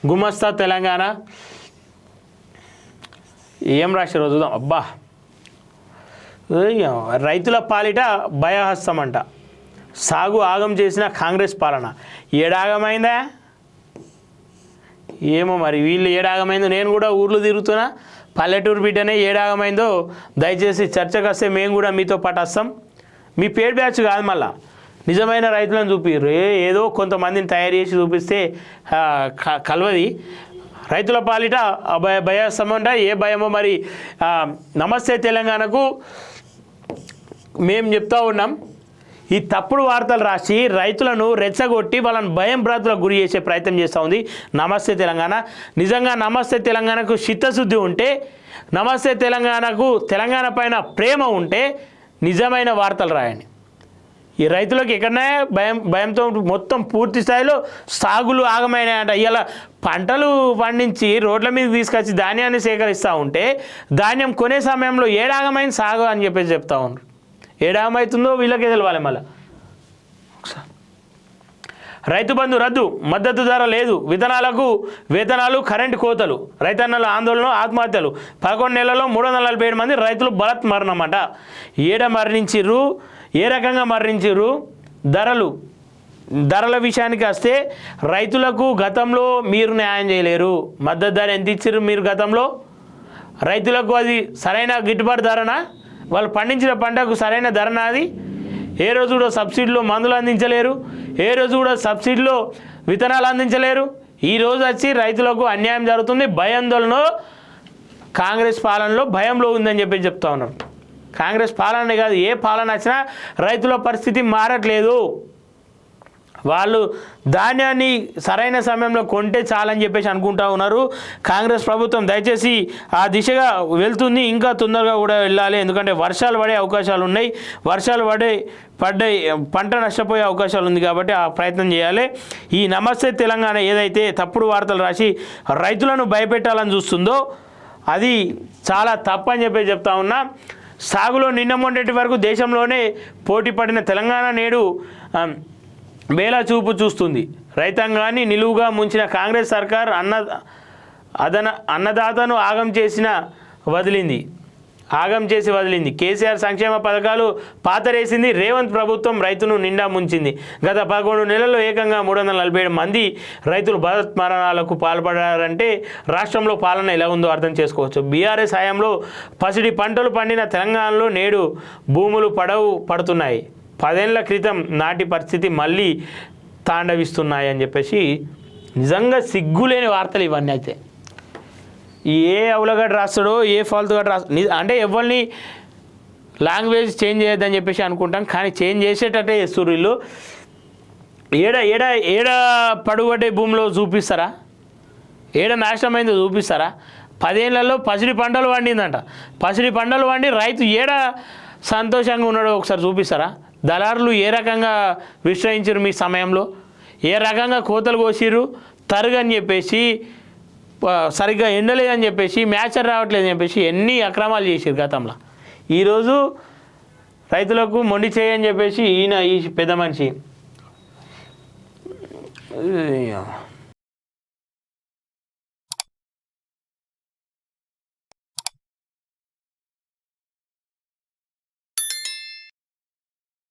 గుమస్తా తెలంగాణ ఏం రాశారో చూద్దాం. అబ్బా, రైతుల పాలిట భయహస్తం అంట. సాగు ఆగం చేసిన కాంగ్రెస్ పాలన ఏడాగమైందా ఏమో మరి. వీళ్ళు ఏడాగమైందో, నేను కూడా ఊర్లు తిరుగుతున్నా, పల్లెటూరు బిడ్డనే, ఏడాగమైందో దయచేసి చర్చకు వస్తే మేము కూడా మీతో పాటు వస్తాం. మీ పేడ్ బ్యాచ్ కాదు, మళ్ళా నిజమైన రైతులను చూపిర్రు. ఏదో కొంతమందిని తయారు చేసి చూపిస్తే కలవది. రైతుల పాలిట భయహస్తం అంట. ఏ భయమో మరి. నమస్తే తెలంగాణకు మేము చెప్తా ఉన్నాం, ఈ తప్పుడు వార్తలు రాసి రైతులను రెచ్చగొట్టి వాళ్ళని భయం భ్రాంతులకు గురి చేసే ప్రయత్నం చేస్తూ ఉంది నమస్తే తెలంగాణ. నిజంగా నమస్తే తెలంగాణకు చిత్తశుద్ధి ఉంటే, నమస్తే తెలంగాణకు తెలంగాణ పైన ప్రేమ ఉంటే నిజమైన వార్తలు రాయండి. ఈ రైతులకు ఎక్కడనే భయంతో మొత్తం పూర్తి స్థాయిలో సాగులు ఆగమైనాయంట. ఇలా పంటలు పండించి రోడ్ల మీద తీసుకొచ్చి ధాన్యాన్ని సేకరిస్తూ ఉంటే ధాన్యం కొనే సమయంలో ఏడాగమైన సాగు అని చెప్పేసి చెప్తా ఉన్నారు. ఏడాగమవుతుందో వీళ్ళకే తెలవాలి. మళ్ళీ రైతు బంధు రద్దు, మద్దతు ధర లేదు, విత్తనాలకు వేతనాలు, కరెంటు కోతలు, రైతన్నల ఆందోళన, ఆత్మహత్యలు. 11 నెలల్లో 347 మంది రైతులు బలత్ మరణమట. మరణించిర్రు, ఏ రకంగా మరణించిర్రు? ధరల విషయానికి వస్తే రైతులకు గతంలో మీరు న్యాయం చేయలేరు. మద్దతు ధర ఎంత ఇచ్చారు మీరు గతంలో? రైతులకు అది సరైన గిట్టుబాటు ధరనా? వాళ్ళు పండించిన పంటకు సరైన ధరనా? అది ఏ రోజు కూడా సబ్సిడీలో మందులు అందించలేరు, ఏ రోజు కూడా సబ్సిడీలో విత్తనాలు అందించలేరు. ఈరోజు వచ్చి రైతులకు అన్యాయం జరుగుతుంది. భయాందోళన కాంగ్రెస్ పాలనలో భయంలో ఉందని చెప్పి చెప్తా ఉన్నారు. కాంగ్రెస్ పాలన కాదు, ఏ పాలన వచ్చినా రైతుల పరిస్థితి మారట్లేదు. వాళ్ళు ధాన్యాన్ని సరైన సమయంలో కొంటే చాలని చెప్పేసి అనుకుంటా ఉన్నారు. కాంగ్రెస్ ప్రభుత్వం దయచేసి ఆ దిశగా వెళ్తుంది, ఇంకా తొందరగా కూడా వెళ్ళాలి. ఎందుకంటే వర్షాలు పడే అవకాశాలు ఉన్నాయి, వర్షాలు పడ్డాయి, పంట నష్టపోయే అవకాశాలు ఉంది. కాబట్టి ఆ ప్రయత్నం చేయాలి. ఈ నమస్తే తెలంగాణ ఏదైతే తప్పుడు వార్తలు రాసి రైతులను భయపెట్టాలని చూస్తుందో అది చాలా తప్పని చెప్పి చెప్తా ఉన్నా. సాగులో నిన్న మొన్నటి వరకు దేశంలోనే పోటీ పడిన తెలంగాణ నేడు బేలా చూపు చూస్తుంది. రైతాంగాన్ని నిలువుగా ముంచిన కాంగ్రెస్ సర్కార్ అన్నదాతను ఆగం చేసి వదిలింది. కేసీఆర్ సంక్షేమ పథకాలు పాతరేసింది. రేవంత్ ప్రభుత్వం రైతును నిండా ముంచింది. గత 11 నెలల్లో ఏకంగా 347 మంది రైతులు బలత్ మరణాలకు పాల్పడారంటే రాష్ట్రంలో పాలన ఎలా ఉందో అర్థం చేసుకోవచ్చు. బీఆర్ఎస్ హయాంలో పసిడి పంటలు పండిన తెలంగాణలో నేడు భూములు పడుతున్నాయి. 10 ఏళ్ల క్రితం నాటి పరిస్థితి మళ్ళీ తాండవిస్తున్నాయి అని చెప్పేసి నిజంగా సిగ్గులేని వార్తలు ఇవన్నీ. అయితే ఏ అవలగడ్డ రాస్తాడో, ఏ ఫాల్తుగడ్డ అంటే ఎవరిని లాంగ్వేజ్ చేంజ్ చేయొద్దని చెప్పేసి అనుకుంటాం, కానీ చేంజ్ చేసేటట్టే చేస్తారు వీళ్ళు. ఏడ పడుగొట్టే భూమిలో చూపిస్తారా? ఏడ నాశనమైందో చూపిస్తారా? 10 ఏళ్లలో పసిడి పంటలు పండిందంట. పసిడి పంటలు పండి రైతు ఏడ సంతోషంగా ఉన్నాడో ఒకసారి చూపిస్తారా? దళారులు ఏ రకంగా విశ్రయించారు మీ సమయంలో? ఏ రకంగా కోతలు కోసిరు? తరుగని చెప్పేసి, సరిగ్గా ఎండలేదని చెప్పేసి, మ్యాచర్ రావట్లేదని చెప్పేసి ఎన్ని అక్రమాలు చేసారు గతంలో. ఈరోజు రైతులకు మొండి చేయని చెప్పేసి ఈ పెద్ద మనిషి